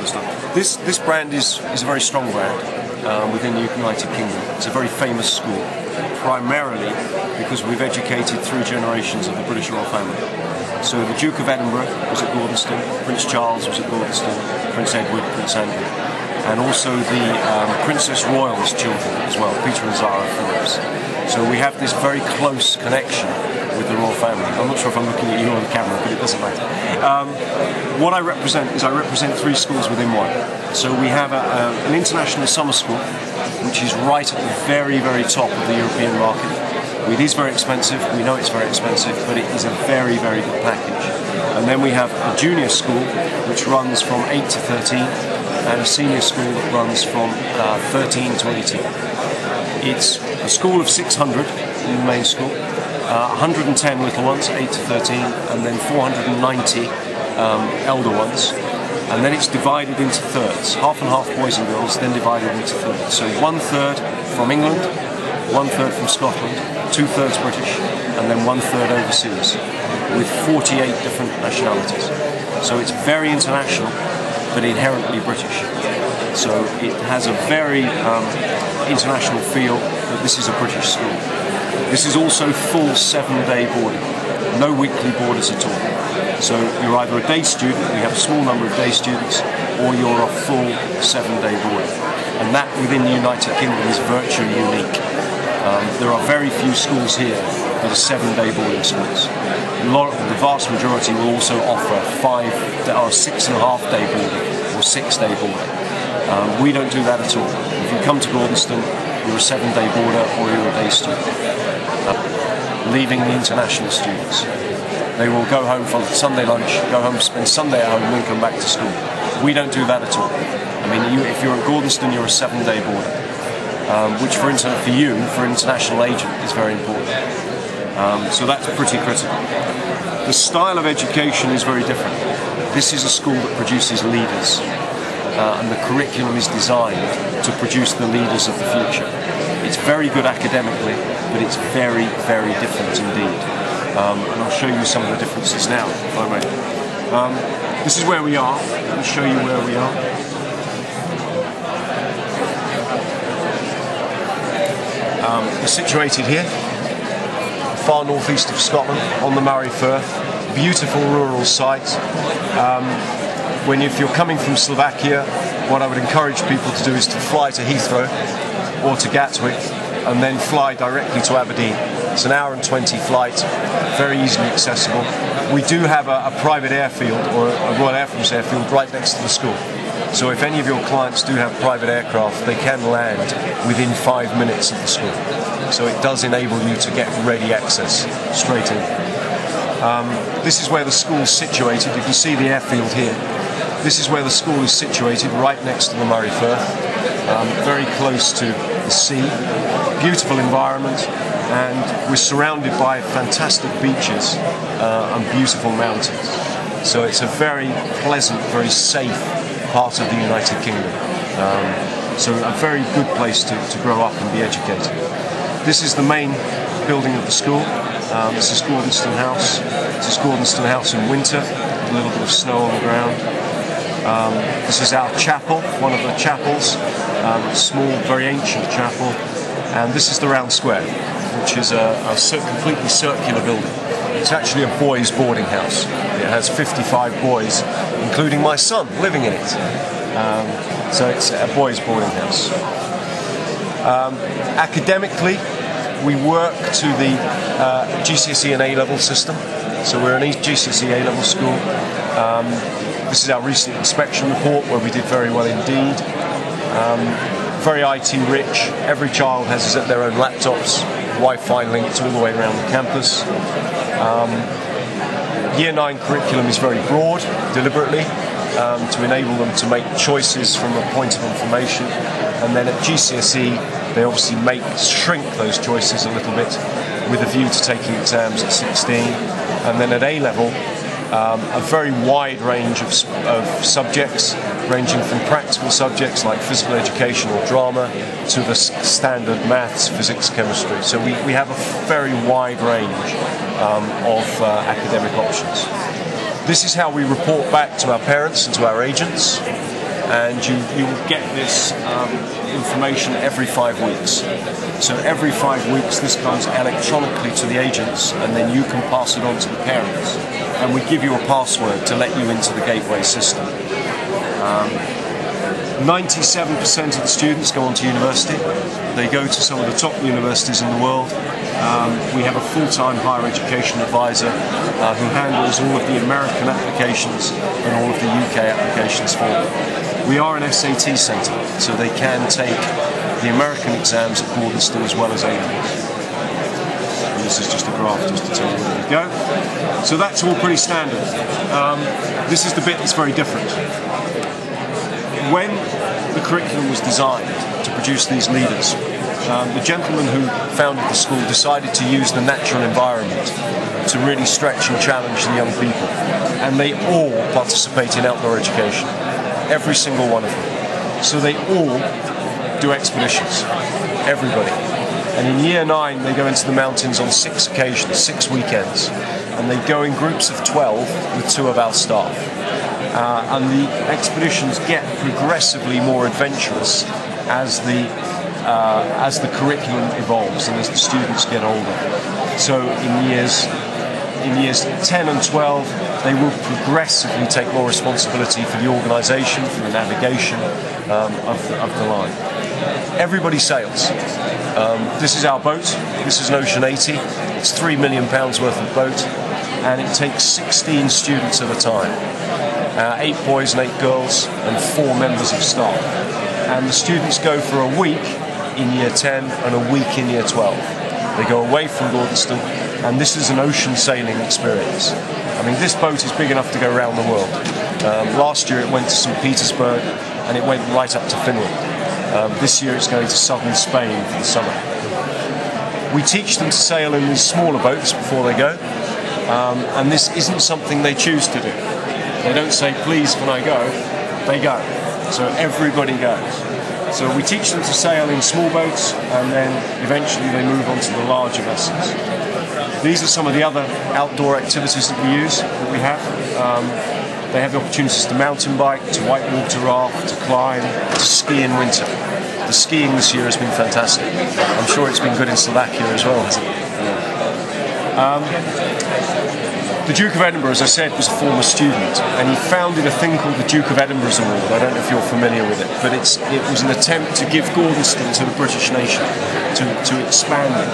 Gordonstoun. This brand is a very strong brand within the United Kingdom. It's a very famous school, primarily because we've educated 3 generations of the British royal family. So the Duke of Edinburgh was at Gordonstoun, Prince Charles was at Gordonstoun, Prince Edward, Prince Andrew, and also the Princess Royal's children as well, Peter and Zara Phillips. So we have this very close connection with the royal family. I'm not sure if I'm looking at you on the camera, but it doesn't matter. What I represent is 3 schools within one. So we have an international summer school, which is right at the very, very top of the European market. It is very expensive, we know it's very expensive, but it is a very, very good package. And then we have a junior school, which runs from 8 to 13, and a senior school that runs from 13 to 18. It's a school of 600 in the main school, 110 little ones, 8 to 13, and then 490 elder ones. And then it's divided into thirds, half and half boys and girls, then divided into thirds. So 1/3 from England, 1/3 from Scotland, 2/3 British, and then 1/3 overseas, with 48 different nationalities. So it's very international, but inherently British. So it has a very international feel that this is a British school. This is also full 7-day boarding, no weekly boarders at all. So you're either a day student, we have a small number of day students, or you're a full 7-day boarder. And that within the United Kingdom is virtually unique. There are very few schools here that are 7-day boarding schools. The vast majority will also offer 6.5-day boarding or 6-day boarding. We don't do that at all. If you come to Gordonstoun, you're a 7-day boarder or you're a day student. Leaving the international students. They will go home for Sunday lunch, go home, spend Sunday at home, and then come back to school. We don't do that at all. I mean, if you're at Gordonstoun, you're a 7-day boarder, which for you, for an international agent, is very important. So that's pretty critical. The style of education is very different. This is a school that produces leaders, and the curriculum is designed to produce the leaders of the future. It's very good academically, but it's very, very different indeed. And I'll show you some of the differences now, if I may. This is where we are. Let me show you where we are. We're situated here, far northeast of Scotland, on the Moray Firth. Beautiful rural site. If you're coming from Slovakia, what I would encourage people to do is to fly to Heathrow or to Gatwick and then fly directly to Aberdeen. It's an 1 hour and 20 flight, very easily accessible. We do have a private airfield, or a Royal Air Force airfield, right next to the school. So if any of your clients do have private aircraft, they can land within 5 minutes of the school. So it does enable you to get ready access straight in. This is where the school is situated. You can see the airfield here. This is where the school is situated, right next to the Moray Firth, very close to the sea. Beautiful environment, and we're surrounded by fantastic beaches and beautiful mountains. So it's a very pleasant, very safe part of the United Kingdom. So a very good place to grow up and be educated. This is the main building of the school. This is Gordonstoun House. This is Gordonstoun House in winter, with a little bit of snow on the ground. This is our chapel, one of the chapels, small, very ancient chapel. And this is the round square, which is a completely circular building. It's actually a boys' boarding house. It has 55 boys, including my son, living in it. So it's a boys' boarding house. Academically, we work to the GCSE and A-level system. So we're an GCSE A-level school. This is our recent inspection report, where we did very well indeed. Very IT rich. Every child has their own laptops, Wi-Fi linked all the way around the campus. Year 9 curriculum is very broad, deliberately, to enable them to make choices from a point of information. And then at GCSE, they obviously shrink those choices a little bit with a view to taking exams at 16. And then at A-level, a very wide range of subjects, ranging from practical subjects like physical education or drama to the standard maths, physics, chemistry. So we have a very wide range of academic options. This is how we report back to our parents and to our agents. and you will get this information every 5 weeks. So every 5 weeks this comes electronically to the agents, and then you can pass it on to the parents. And we give you a password to let you into the gateway system. 97% of the students go on to university. They go to some of the top universities in the world. We have a full-time higher education advisor who handles all of the American applications and all of the UK applications for them. We are an SAT centre, so they can take the American exams at Gordonstoun as well as A-levels. And this is just a graph just to tell you where we go. So that's all pretty standard. This is the bit that's very different. When the curriculum was designed to produce these leaders, the gentleman who founded the school decided to use the natural environment to really stretch and challenge the young people. And they all participate in outdoor education, every single one of them. So they all do expeditions, everybody. And in year 9 they go into the mountains on 6 occasions, 6 weekends, and they go in groups of 12 with 2 of our staff. And the expeditions get progressively more adventurous as the curriculum evolves and as the students get older. So in years 10 and 12, they will progressively take more responsibility for the organisation, for the navigation of the line. Everybody sails. This is our boat. This is an Ocean 80. It's £3 million worth of boat, and it takes 16 students at a time. 8 boys and 8 girls and 4 members of staff. And the students go for a week in year 10 and a week in year 12. They go away from Gordonstoun, and this is an ocean sailing experience. I mean, this boat is big enough to go around the world. Last year it went to St. Petersburg, and it went right up to Finland. This year it's going to southern Spain for the summer. We teach them to sail in these smaller boats before they go, and this isn't something they choose to do. They don't say, please can I go? They go. So everybody goes. So we teach them to sail in small boats, and then eventually they move on to the larger vessels. These are some of the other outdoor activities that we have. They have the opportunities to mountain bike, to whitewater raft, to climb, to ski in winter. The skiing this year has been fantastic. I'm sure it's been good in Slovakia as well, hasn't it? The Duke of Edinburgh, as I said, was a former student, and he founded a thing called the Duke of Edinburgh's Award. I don't know if you're familiar with it, but it was an attempt to give Gordonstoun to the British nation, to expand it.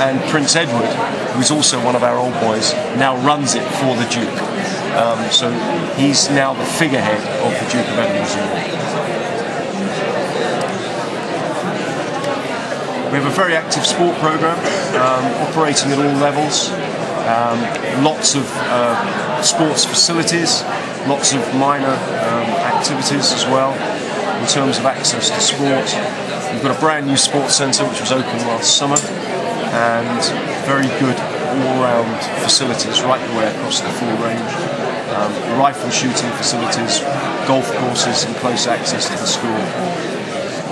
And Prince Edward, who's also one of our old boys, now runs it for the Duke. So he's now the figurehead of the Duke of Edinburgh's Award. We have a very active sport programme, operating at all levels. Lots of sports facilities, lots of minor activities as well in terms of access to sport. We've got a brand new sports centre which was opened last summer, and very good all-round facilities right the way across the full range. Rifle shooting facilities, golf courses and close access to the school.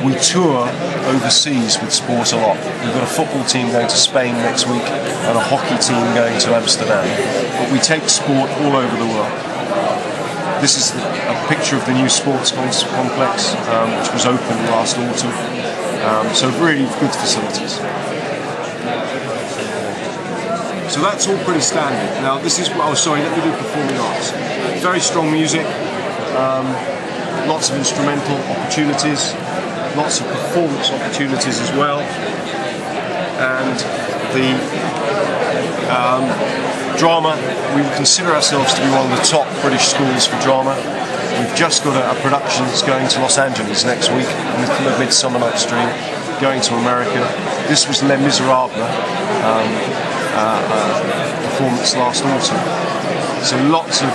We tour overseas with sport a lot. We've got a football team going to Spain next week and a hockey team going to Amsterdam. But we take sport all over the world. This is a picture of the new sports complex, which was opened last autumn. So really good facilities. So that's all pretty standard. Now this is, oh sorry, let me do performing arts. Very strong music, lots of instrumental opportunities, lots of performance opportunities as well, and the drama, we would consider ourselves to be one of the top British schools for drama. We've just got a production that's going to Los Angeles next week, with Midsummer Night's Dream, going to America. This was Les Miserables performance last autumn. So lots of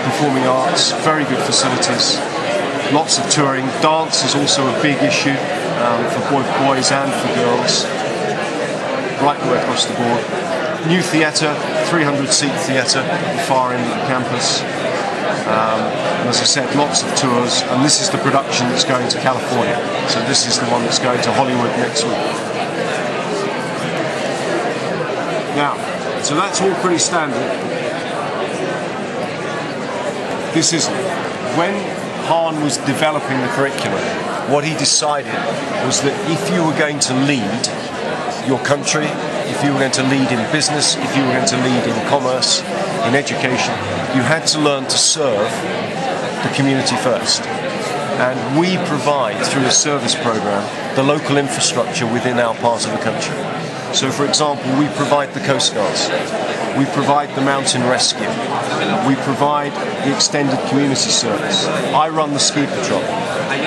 performing arts, very good facilities, lots of touring. Dance is also a big issue for both boys and for girls, right the way across the board. New theatre, 300-seat theatre at the far end of the campus. And as I said, lots of tours, and this is the production that's going to California. So this is the one that's going to Hollywood next week. Now, so that's all pretty standard. This isn't. When Han was developing the curriculum, what he decided was that if you were going to lead your country, if you were going to lead in business, if you were going to lead in commerce, in education, you had to learn to serve the community first. And we provide, through a service program, the local infrastructure within our part of the country. So, for example, we provide the Coast Guards, we provide the mountain rescue, we provide the extended community service. I run the ski patrol.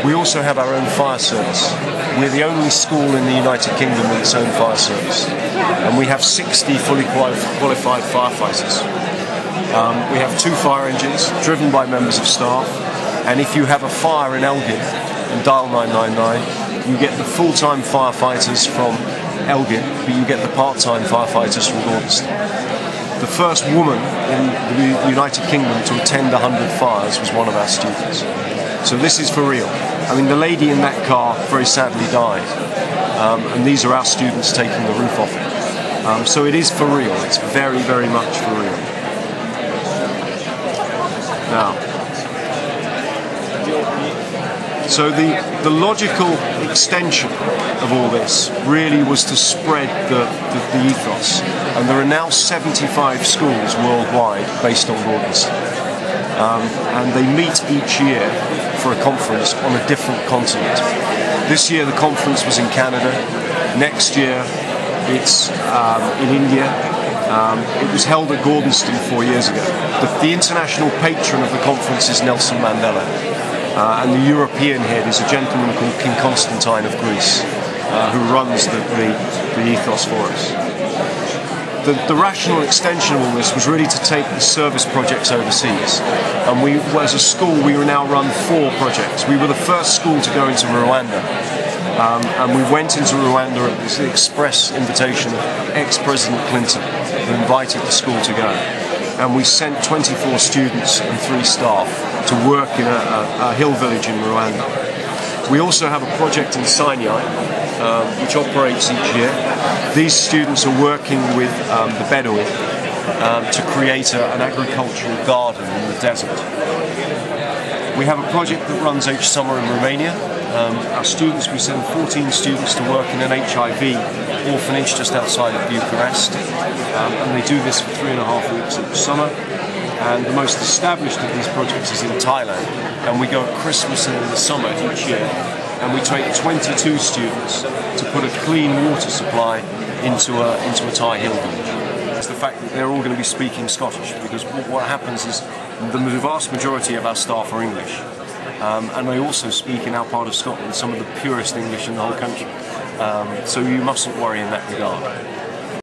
We also have our own fire service. We're the only school in the United Kingdom with its own fire service. And we have 60 fully qualified firefighters. We have 2 fire engines driven by members of staff. And if you have a fire in Elgin and dial 999, you get the full-time firefighters from Elgin, but you get the part-time firefighters from Gordonstoun. The first woman in the United Kingdom to attend 100 fires was one of our students. So this is for real. I mean, the lady in that car very sadly died, and these are our students taking the roof off it. So it is for real. It's very, very much for real. Now, so the logical extension of all this really was to spread the ethos, and there are now 75 schools worldwide based on Gordonstoun, and they meet each year for a conference on a different continent. This year the conference was in Canada, next year it's in India. It was held at Gordonstoun 4 years ago. The international patron of the conference is Nelson Mandela. And the European head is a gentleman called King Constantine of Greece, who runs the ethos for us. The rational extension of all this was really to take the service projects overseas. And we, as a school, we now run 4 projects. We were the first school to go into Rwanda. And we went into Rwanda at the express invitation of ex-President Clinton, who invited the school to go. And we sent 24 students and 3 staff to work in a hill village in Rwanda. We also have a project in Sinai, which operates each year. These students are working with the Bedouin to create an agricultural garden in the desert. We have a project that runs each summer in Romania. Our students, we send 14 students to work in an HIV orphanage just outside of Bucharest, and they do this for 3.5 weeks each summer. And the most established of these projects is in Thailand, and we go at Christmas and in the summer each year, and we take 22 students to put a clean water supply into a Thai hill village. It's the fact that they're all going to be speaking Scottish, because what happens is the vast majority of our staff are English. And they also speak in our part of Scotland some of the purest English in the whole country. So you mustn't worry in that regard.